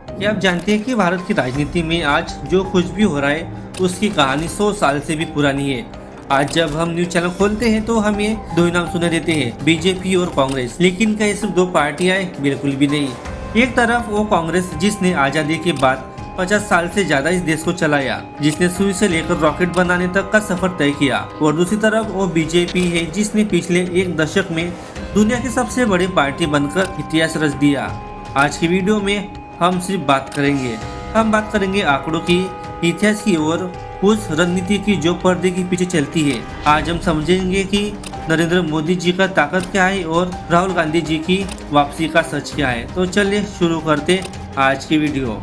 क्या आप जानते हैं कि भारत की राजनीति में आज जो कुछ भी हो रहा है उसकी कहानी 100 साल से भी पुरानी है। आज जब हम न्यूज चैनल खोलते हैं तो हमें दो ही नाम सुनाई देते हैं, बीजेपी और कांग्रेस। लेकिन क्या ये सिर्फ दो पार्टियां हैं? बिल्कुल भी नहीं। एक तरफ वो कांग्रेस जिसने आजादी के बाद 50 साल से ज्यादा इस देश को चलाया, जिसने सुई से लेकर रॉकेट बनाने तक का सफर तय किया, और दूसरी तरफ वो बीजेपी है जिसने पिछले एक दशक में दुनिया की सबसे बड़ी पार्टी बनकर इतिहास रच दिया। आज की वीडियो में हम सिर्फ बात करेंगे आंकड़ों की, इतिहास की और उस रणनीति की जो पर्दे के पीछे चलती है। आज हम समझेंगे कि नरेंद्र मोदी जी का ताकत क्या है और राहुल गांधी जी की वापसी का सच क्या है। तो चलिए शुरू करते आज की वीडियो।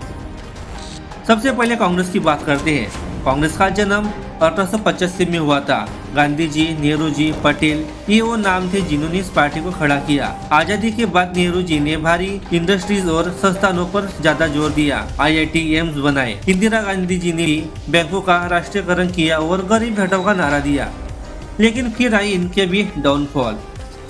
सबसे पहले कांग्रेस की बात करते हैं। कांग्रेस का जन्म 1885 में हुआ था। गांधी जी, नेहरू जी, पटेल ये वो नाम थे जिन्होंने इस पार्टी को खड़ा किया। आजादी के बाद नेहरू जी ने भारी इंडस्ट्रीज और संस्थानों पर ज्यादा जोर दिया, IIT, एम्स बनाए। इंदिरा गांधी जी ने भी बैंकों का राष्ट्रीयकरण किया और गरीब हटाओ का नारा दिया। लेकिन फिर आई इनके भी डाउनफॉल।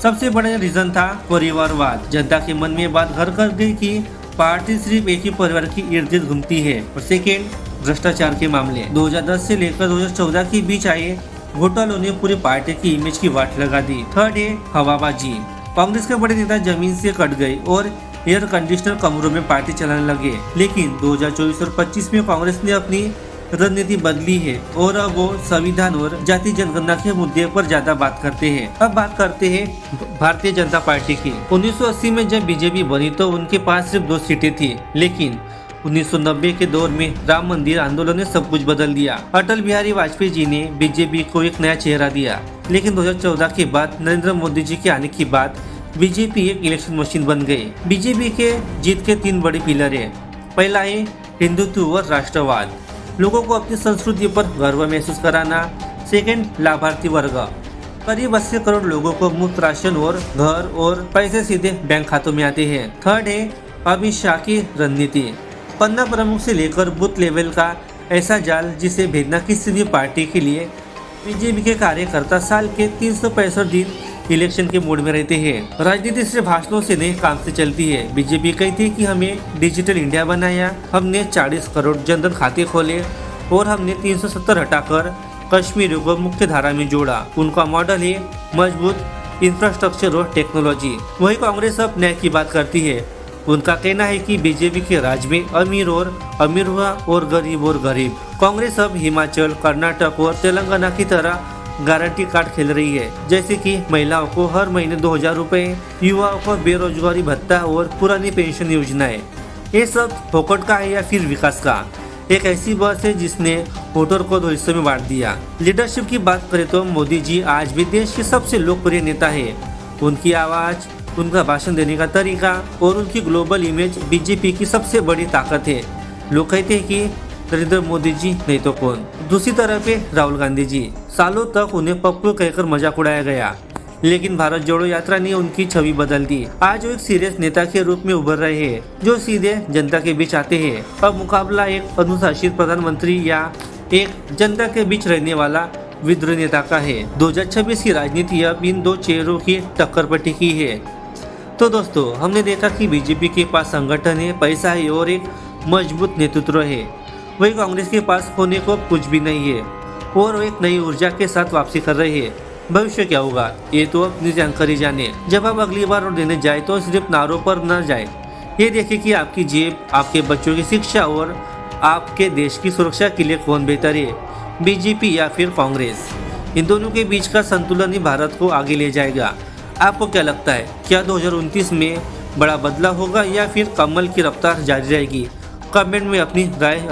सबसे बड़ा रीजन था परिवारवाद। जनता के मन में बात घर कर गई कि पार्टी सिर्फ एक ही परिवार की इर्द गिर्द घूमती है। और सेकेंड, भ्रष्टाचार के मामले। 2010 से लेकर 2014 के बीच आए घोटालों ने पूरी पार्टी की इमेज की वाट लगा दी। थर्ड है हवाबाजी। कांग्रेस के बड़े नेता जमीन से कट गए और एयर कंडीशनर कमरों में पार्टी चलाने लगे। लेकिन 2024 और 25 में कांग्रेस ने अपनी रणनीति बदली है और अब वो संविधान और जाति जनगणना के मुद्दे पर ज्यादा बात करते हैं। अब बात करते हैं भारतीय जनता पार्टी की। 1980 में जब बीजेपी बनी तो उनके पास सिर्फ 2 सीटें थी, लेकिन 1990 के दौर में राम मंदिर आंदोलन ने सब कुछ बदल दिया। अटल बिहारी वाजपेयी जी ने बीजेपी को एक नया चेहरा दिया। लेकिन 2014 के बाद नरेंद्र मोदी जी के आने के बाद बीजेपी एक इलेक्शन मशीन बन गई। बीजेपी के जीत के 3 बड़े पिलर है। पहला है हिंदुत्व और राष्ट्रवाद, लोगों को अपनी संस्कृति पर गर्व महसूस कराना। सेकंड, लाभार्थी वर्ग, करीब 80 करोड़ लोगों को मुफ्त राशन और घर और पैसे सीधे बैंक खातों में आते हैं। थर्ड है अमित शाह की रणनीति, पन्ना प्रमुख से लेकर बूथ लेवल का ऐसा जाल जिसे भेजना किसी भी पार्टी के लिए। बीजेपी के कार्यकर्ता साल के 365 दिन इलेक्शन के मूड में रहते हैं। राजनीति सिर्फ भाषणों से नहीं, काम से चलती है। बीजेपी कहती है कि हमें डिजिटल इंडिया बनाया, हमने 40 करोड़ जनधन खाते खोले और हमने 370 हटाकर कश्मीरियों को मुख्य धारा में जोड़ा। उनका मॉडल है मजबूत इंफ्रास्ट्रक्चर और टेक्नोलॉजी। वही कांग्रेस अब न्याय की बात करती है। उनका कहना है कि बीजेपी के राज में अमीर हुआ और गरीब। कांग्रेस अब हिमाचल, कर्नाटक और तेलंगाना की तरह गारंटी कार्ड खेल रही है, जैसे कि महिलाओं को हर महीने 2000 रुपए, युवाओं को बेरोजगारी भत्ता और पुरानी पेंशन योजनाएं। ये सब फोकट का है या फिर विकास का? एक ऐसी बस है जिसने वोटर को 2 हिस्सों में बांट दिया। लीडरशिप की बात करें तो मोदी जी आज भी देश के सबसे लोकप्रिय नेता है। उनकी आवाज, उनका भाषण देने का तरीका और उनकी ग्लोबल इमेज बीजेपी की सबसे बड़ी ताकत है। लोग कहते हैं कि नरेंद्र मोदी जी नहीं तो कौन। दूसरी तरफ है राहुल गांधी जी। सालों तक उन्हें पप्पू कहकर मजाक उड़ाया गया, लेकिन भारत जोड़ो यात्रा ने उनकी छवि बदल दी। आज वो एक सीरियस नेता के रूप में उभर रहे हैं, जो सीधे जनता के बीच आते हैं। अब मुकाबला एक अनुशासित प्रधानमंत्री या एक जनता के बीच रहने वाला विद्रोही नेता का है। 2026 की राजनीति अब इन 2 चेहरों की टक्कर पर टिकी है। तो दोस्तों, हमने देखा कि बीजेपी के पास संगठन है, पैसा है और एक मजबूत नेतृत्व है। वही कांग्रेस के पास होने को कुछ भी नहीं है और एक नई ऊर्जा के साथ वापसी कर रहे हैं। भविष्य क्या होगा ये तो अपनी जानकारी जाने। जब आप अगली बार वोट देने जाए तो सिर्फ नारों पर न जाए, ये देखें कि आपकी जेब, आपके बच्चों की शिक्षा और आपके देश की सुरक्षा के लिए कौन बेहतर है, बीजेपी या फिर कांग्रेस। इन दोनों के बीच का संतुलन ही भारत को आगे ले जाएगा। आपको क्या लगता है, क्या 2029 में बड़ा बदलाव होगा या फिर कमल की रफ्तार जारी रहेगी? कमेंट में अपनी राय